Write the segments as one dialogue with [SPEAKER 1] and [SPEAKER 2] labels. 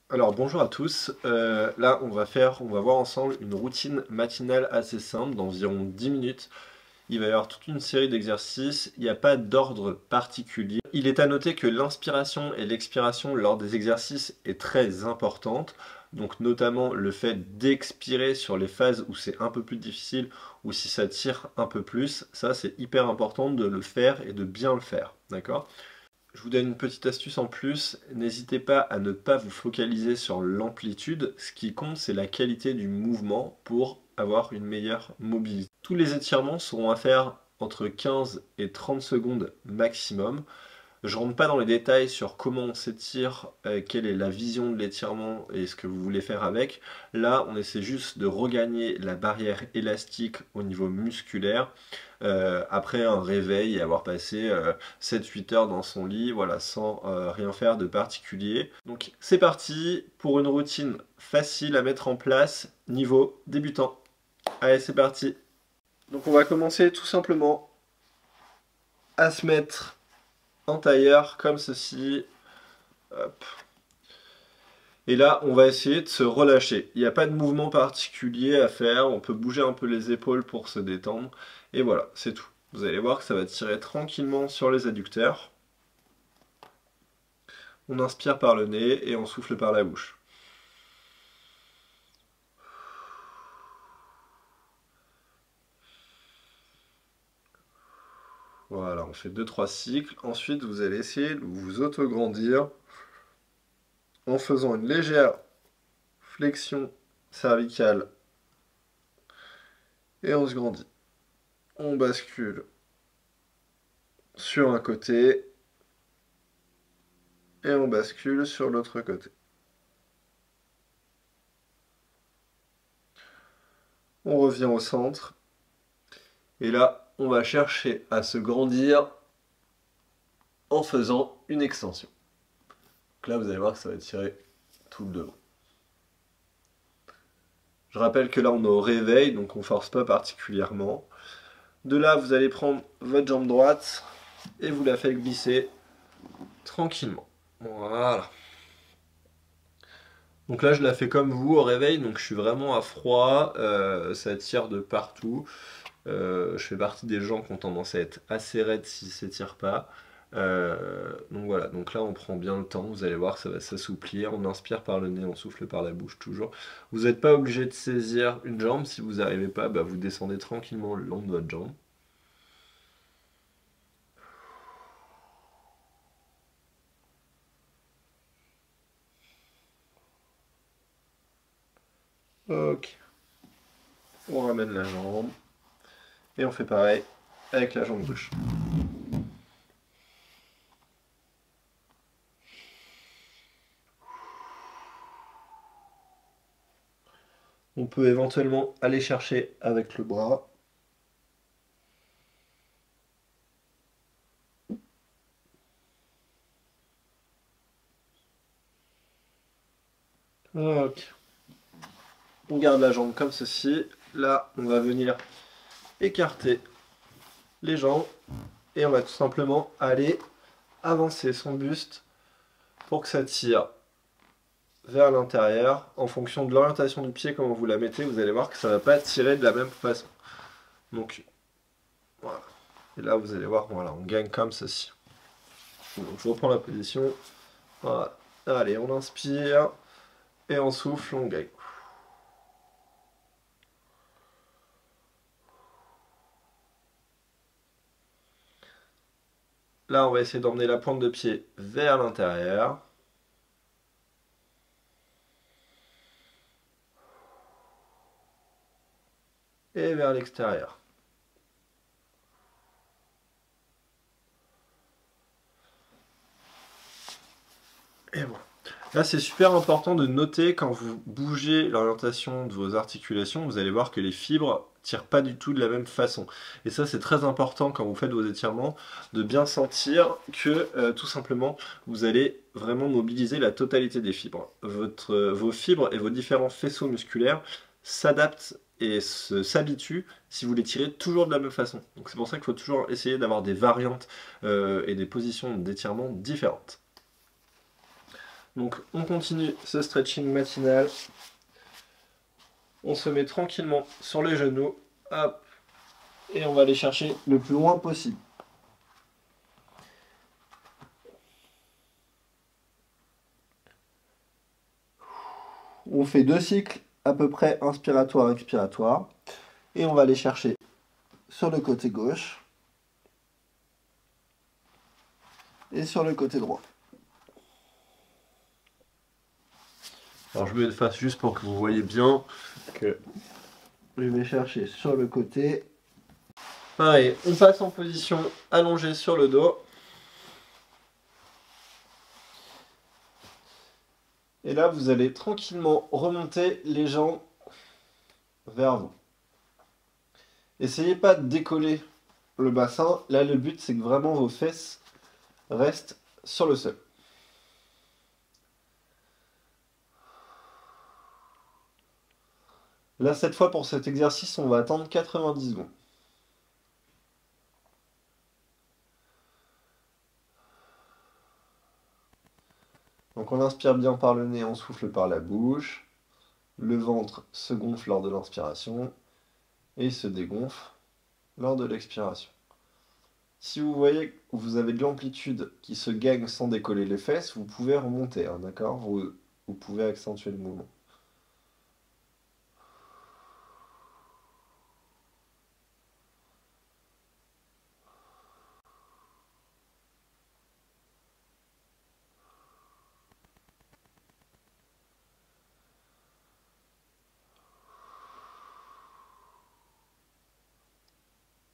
[SPEAKER 1] Alors bonjour à tous. Là on va voir ensemble une routine matinale assez simple d'environ 10 minutes. Il va y avoir toute une série d'exercices, il n'y a pas d'ordre particulier. Il est à noter que l'inspiration et l'expiration lors des exercices est très importante, donc notamment le fait d'expirer sur les phases où c'est un peu plus difficile ou si ça tire un peu plus, ça c'est hyper important de le faire et de bien le faire, d'accord? Je vous donne une petite astuce en plus, n'hésitez pas à ne pas vous focaliser sur l'amplitude, ce qui compte c'est la qualité du mouvement pour avoir une meilleure mobilité. Tous les étirements seront à faire entre 15 et 30 secondes maximum. Je rentre pas dans les détails sur comment on s'étire, quelle est la vision de l'étirement et ce que vous voulez faire avec. Là, on essaie juste de regagner la barrière élastique au niveau musculaire après un réveil et avoir passé 7-8 heures dans son lit, voilà, sans rien faire de particulier. Donc c'est parti pour une routine facile à mettre en place, niveau débutant. Allez, c'est parti. Donc on va commencer tout simplement à se mettre en tailleur comme ceci. Hop. Et là, on va essayer de se relâcher. Il n'y a pas de mouvement particulier à faire. On peut bouger un peu les épaules pour se détendre. Et voilà, c'est tout. Vous allez voir que ça va tirer tranquillement sur les adducteurs. On inspire par le nez et on souffle par la bouche. Voilà, on fait 2-3 cycles. Ensuite, vous allez essayer de vous autograndir en faisant une légère flexion cervicale et on se grandit. On bascule sur un côté et on bascule sur l'autre côté. On revient au centre et là, on va chercher à se grandir en faisant une extension. Donc là, vous allez voir que ça va tirer tout le devant. Je rappelle que là, on est au réveil, donc on ne force pas particulièrement. De là, vous allez prendre votre jambe droite et vous la faites glisser tranquillement. Voilà. Donc là, je la fais comme vous au réveil, donc je suis vraiment à froid, ça tire de partout. Je fais partie des gens qui ont tendance à être assez raides s'ils ne s'étirent pas. Donc voilà, donc là on prend bien le temps, vous allez voir que ça va s'assouplir, on inspire par le nez, on souffle par la bouche toujours. Vous n'êtes pas obligé de saisir une jambe, si vous n'arrivez pas, bah, vous descendez tranquillement le long de votre jambe. Ok, on ramène la jambe et on fait pareil avec la jambe gauche. On peut éventuellement aller chercher avec le bras. Ok. On garde la jambe comme ceci. Là, on va venir écarter les jambes et on va tout simplement aller avancer son buste pour que ça tire vers l'intérieur. En fonction de l'orientation du pied, comment vous la mettez, vous allez voir que ça ne va pas tirer de la même façon. Donc, voilà. Et là, vous allez voir, voilà, on gagne comme ceci. Donc, je reprends la position. Voilà. Allez, on inspire et on souffle, on gagne. Là, on va essayer d'emmener la pointe de pied vers l'intérieur. Et vers l'extérieur. Et voilà. Là, c'est super important de noter quand vous bougez l'orientation de vos articulations, vous allez voir que les fibres tirent pas du tout de la même façon. Et ça, c'est très important quand vous faites vos étirements, de bien sentir que tout simplement, vous allez vraiment mobiliser la totalité des fibres. Vos fibres et vos différents faisceaux musculaires s'adaptent et s'habituent si vous les tirez toujours de la même façon. Donc c'est pour ça qu'il faut toujours essayer d'avoir des variantes et des positions d'étirement différentes. Donc on continue ce stretching matinal. On se met tranquillement sur les genoux. Hop. Et on va aller chercher le plus loin possible. On fait 2 cycles à peu près inspiratoire-expiratoire. Et on va aller chercher sur le côté gauche et sur le côté droit. Alors je me mets de face juste pour que vous voyez bien que je vais chercher sur le côté. Pareil, on passe en position allongée sur le dos. Et là, vous allez tranquillement remonter les jambes vers vous. Essayez pas de décoller le bassin. Là, le but, c'est que vraiment vos fesses restent sur le sol. Là, cette fois, pour cet exercice, on va attendre 90 secondes. Donc on inspire bien par le nez, on souffle par la bouche. Le ventre se gonfle lors de l'inspiration et il se dégonfle lors de l'expiration. Si vous voyez que vous avez de l'amplitude qui se gagne sans décoller les fesses, vous pouvez remonter, hein, d'accord? Vous pouvez accentuer le mouvement.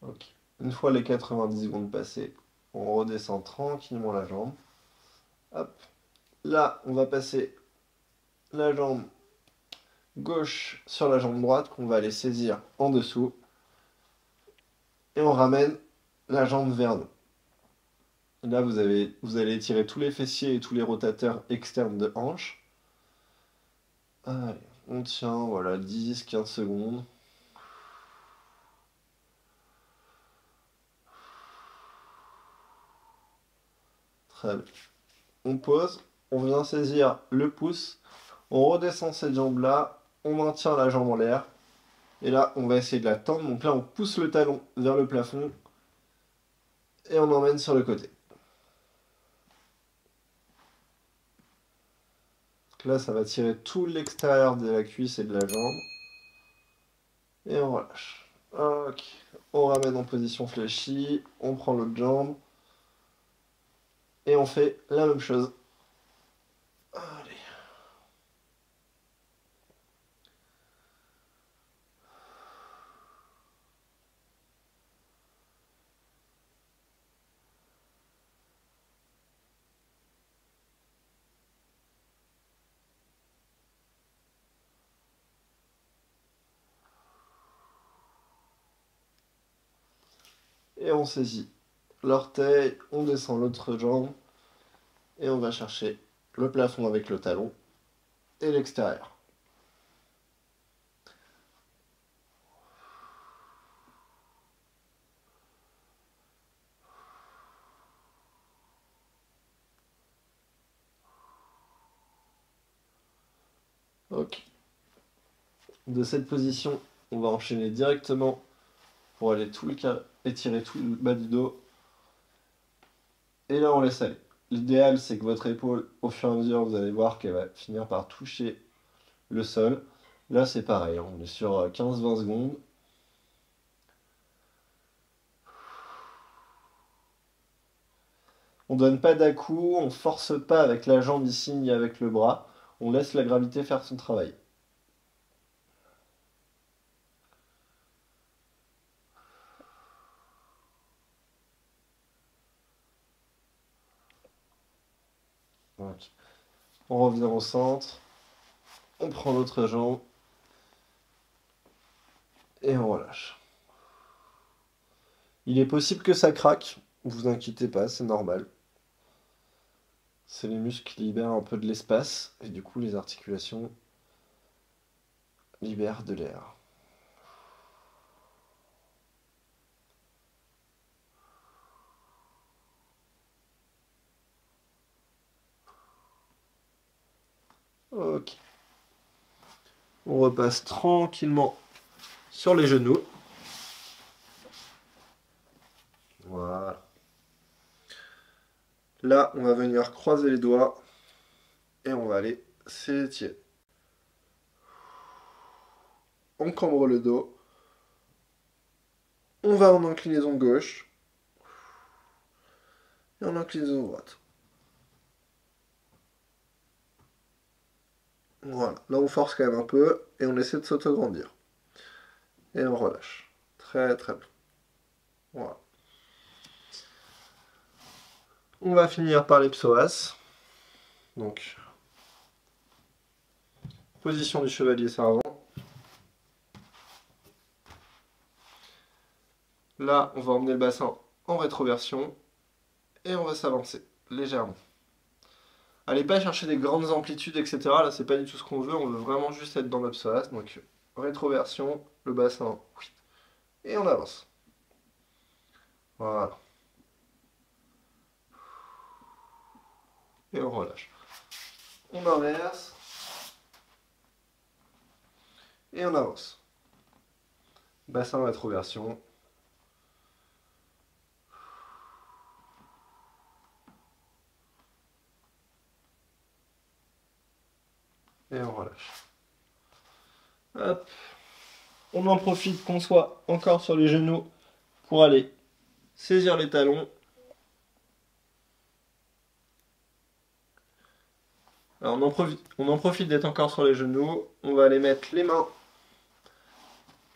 [SPEAKER 1] Ok. Une fois les 90 secondes passées, on redescend tranquillement la jambe. Hop. Là, on va passer la jambe gauche sur la jambe droite qu'on va aller saisir en dessous. Et on ramène la jambe vers nous. Là, vous allez étirer tous les fessiers et tous les rotateurs externes de hanche. Allez, on tient, voilà, 10-15 secondes. Très bien. On pose, on vient saisir le pouce, on redescend cette jambe-là, on maintient la jambe en l'air. Et là, on va essayer de la tendre. Donc là, on pousse le talon vers le plafond et on emmène sur le côté. Donc là, ça va tirer tout l'extérieur de la cuisse et de la jambe. Et on relâche. Ok. On ramène en position fléchie, on prend l'autre jambe. Et on fait la même chose. Allez. Et on saisit l'orteil, on descend l'autre jambe. Et on va chercher le plafond avec le talon et l'extérieur. Ok. De cette position, on va enchaîner directement pour aller étirer tout le bas du dos. Et là, on laisse aller. L'idéal, c'est que votre épaule, au fur et à mesure, vous allez voir qu'elle va finir par toucher le sol. Là, c'est pareil, hein, on est sur 15-20 secondes. On donne pas d'à-coup, on force pas avec la jambe ici ni avec le bras. On laisse la gravité faire son travail. Ok. On revient au centre. On prend l'autre jambe. Et on relâche. Il est possible que ça craque. Vous inquiétez pas, c'est normal. C'est les muscles qui libèrent un peu de l'espace. Et du coup, les articulations libèrent de l'air. Ok. On repasse tranquillement sur les genoux. Voilà. Là, on va venir croiser les doigts et on va aller s'étirer. On cambre le dos. On va en inclinaison gauche et en inclinaison droite. Voilà. Là, on force quand même un peu et on essaie de s'autograndir. Et on relâche. Très très bien. Voilà. On va finir par les psoas. Donc, position du chevalier servant. Là, on va emmener le bassin en rétroversion et on va s'avancer légèrement. Allez pas chercher des grandes amplitudes, etc. Là, c'est pas du tout ce qu'on veut. On veut vraiment juste être dans notre psoas. Donc, rétroversion, le bassin, et on avance. Voilà. Et on relâche. On inverse. Et on avance. Bassin, rétroversion. Et on relâche. Hop. On en profite qu'on soit encore sur les genoux pour aller saisir les talons. Alors on en profite d'être encore sur les genoux. On va aller mettre les mains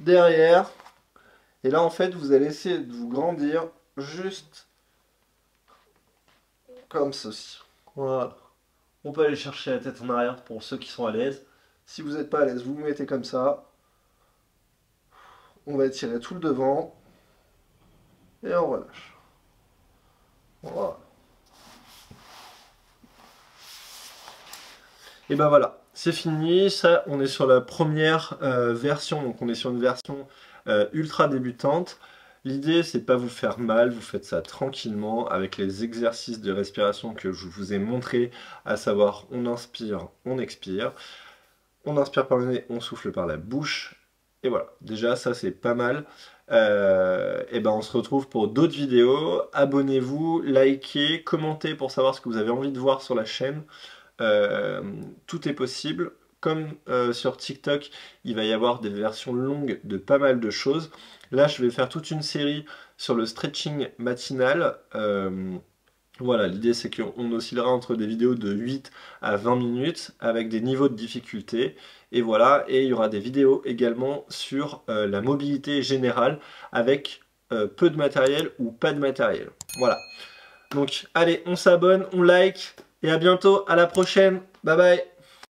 [SPEAKER 1] derrière. Et là, en fait, vous allez essayer de vous grandir juste comme ceci. Voilà. On peut aller chercher la tête en arrière pour ceux qui sont à l'aise. Si vous n'êtes pas à l'aise, vous vous mettez comme ça. On va étirer tout le devant. Et on relâche. Voilà. Et ben voilà, c'est fini. Ça, on est sur la première version. Donc on est sur une version ultra débutante. L'idée, c'est pas vous faire mal, vous faites ça tranquillement avec les exercices de respiration que je vous ai montré, à savoir on inspire, on expire. On inspire par le nez, on souffle par la bouche. Et voilà, déjà ça c'est pas mal. Et ben on se retrouve pour d'autres vidéos. Abonnez-vous, likez, commentez pour savoir ce que vous avez envie de voir sur la chaîne. Tout est possible. Comme sur TikTok, il va y avoir des versions longues de pas mal de choses. Là, je vais faire toute une série sur le stretching matinal. Voilà, l'idée c'est qu'on oscillera entre des vidéos de 8 à 20 minutes avec des niveaux de difficulté. Et voilà, et il y aura des vidéos également sur la mobilité générale avec peu de matériel ou pas de matériel. Voilà. Donc allez, on s'abonne, on like et à bientôt, à la prochaine. Bye bye.